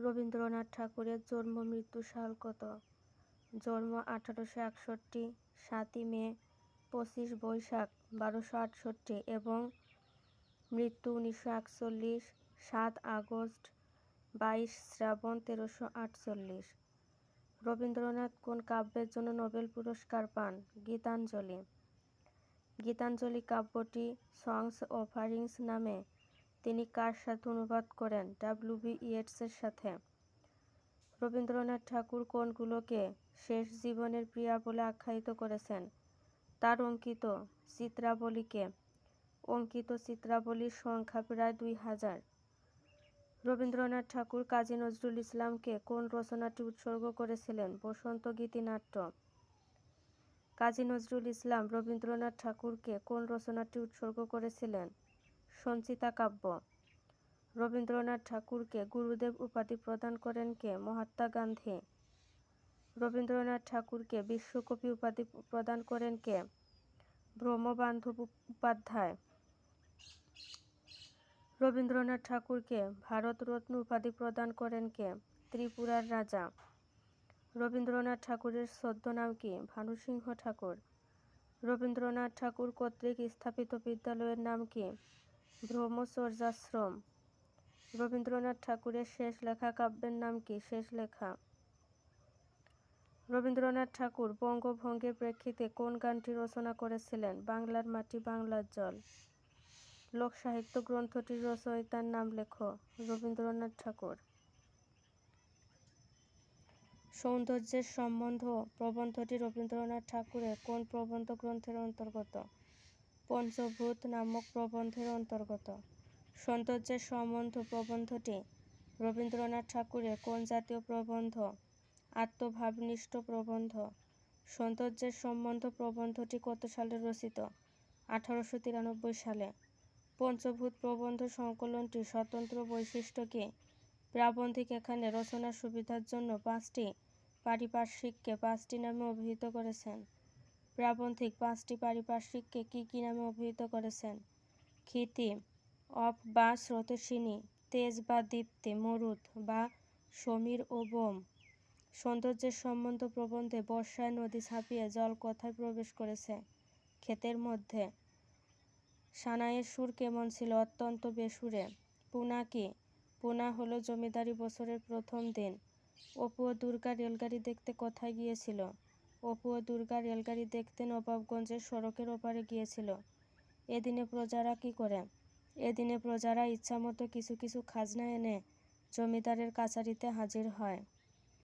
রবীন্দ্রনাথ ঠাকুরের জন্ম মৃত্যু সাল কত? জন্ম 1861, 7ই মে, 25 বৈশাখ 1268 এবং মৃত্যু 1941, 7 আগস্ট, 22 শ্রাবণ 1348। রবীন্দ্রনাথ কোন কাব্যের জন্য নোবেল পুরস্কার পান? গীতাঞ্জলি। গীতাঞ্জলি কাব্যটি সংস অফারিংস নামে তিনি কার সাথে অনুবাদ করেন? W.B. ইয়েটসের সাথে। রবীন্দ্রনাথ ঠাকুর কোনগুলোকে শেষ জীবনের প্রিয়া বলে আখ্যায়িত করেছেন? তার অঙ্কিত চিত্রাবলীকে। অঙ্কিত চিত্রাবলীর সংখ্যা প্রায় 2000। রবীন্দ্রনাথ ঠাকুর কাজী নজরুল ইসলামকে কোন রচনাটি উৎসর্গ করেছিলেন? বসন্ত গীতিনাট্য। কাজী নজরুল ইসলাম রবীন্দ্রনাথ ঠাকুরকে কোন রচনাটি উৎসর্গ করেছিলেন? সঞ্চিতা কাব্য। রবীন্দ্রনাথ ঠাকুরকে গুরুদেব উপাধি প্রদান করেন কে? মহাত্মা গান্ধী। রবীন্দ্রনাথ ঠাকুরকে বিশ্বকবি উপাধি প্রদান করেন কে? ব্রহ্মবান্ধব উপাধ্যায়। রবীন্দ্রনাথ ঠাকুরকে ভারতরত্ন উপাধি প্রদান করেন কে? ত্রিপুরার রাজা। রবীন্দ্রনাথ ঠাকুরের ছদ্মনাম কি? ভানুসিংহ ঠাকুর। রবীন্দ্রনাথ ঠাকুর কর্তৃক স্থাপিত বিদ্যালয়ের নাম কি? ব্রহ্মচর্যাশ্রম। রবীন্দ্রনাথ ঠাকুরের শেষ লেখা কাব্যের নাম কি? শেষ লেখা। রবীন্দ্রনাথ ঠাকুর বঙ্গভঙ্গের প্রেক্ষিতে কোন গানটি রচনা করেছিলেন? বাংলার মাটি বাংলার জল। লোকসাহিত্য গ্রন্থটির রচয়িতার নাম লেখো। রবীন্দ্রনাথ ঠাকুর। সৌন্দর্যের সম্বন্ধ প্রবন্ধটি রবীন্দ্রনাথ ঠাকুরের কোন প্রবন্ধ গ্রন্থের অন্তর্গত? পঞ্চভূত নামক প্রবন্ধের অন্তর্গত। সৌন্দর্যের সম্বন্ধ প্রবন্ধটি রবীন্দ্রনাথ ঠাকুরের কোন জাতীয় প্রবন্ধ? আত্মভাবনিষ্ঠ প্রবন্ধ। সৌন্দর্যের সম্বন্ধ প্রবন্ধটি কত সালে রচিত? 1893 সালে। পঞ্চভূত প্রবন্ধ সংকলনটির স্বতন্ত্র বৈশিষ্ট্য কি? প্রাবন্ধিক এখানে রচনার সুবিধার জন্য 5টি পারিপার্শ্বিককে 5টি নামে অভিহিত করেছেন। প্রাবন্ধিক 5টি পারিপার্শ্বিককে কি কি নামে অভিহিত করেছেন? ক্ষিতি, অপ বা স্রোতস্বিনী, তেজ বা দীপ্তি, মরুত বা সমীর ও বোম। সৌন্দর্যের সম্বন্ধ প্রবন্ধে বর্ষায় নদী ছাপিয়ে জল কোথায় প্রবেশ করেছে? ক্ষেতের মধ্যে। সানাইয়ের সুর কেমন ছিল? অত্যন্ত বেসুরে। পুনা কি? পুনা হলো জমিদারি বছরের প্রথম দিন। অপু ও দুর্গা রেলগাড়ি দেখতে কোথায় গিয়েছিল? অপু ও দুর্গা রেলগাড়ি দেখতে নবাবগঞ্জের সড়কের ওপারে গিয়েছিল। এদিনে প্রজারা কি করে? এদিনে প্রজারা ইচ্ছামতো কিছু কিছু খাজনা এনে জমিদারের কাছারিতে হাজির হয়।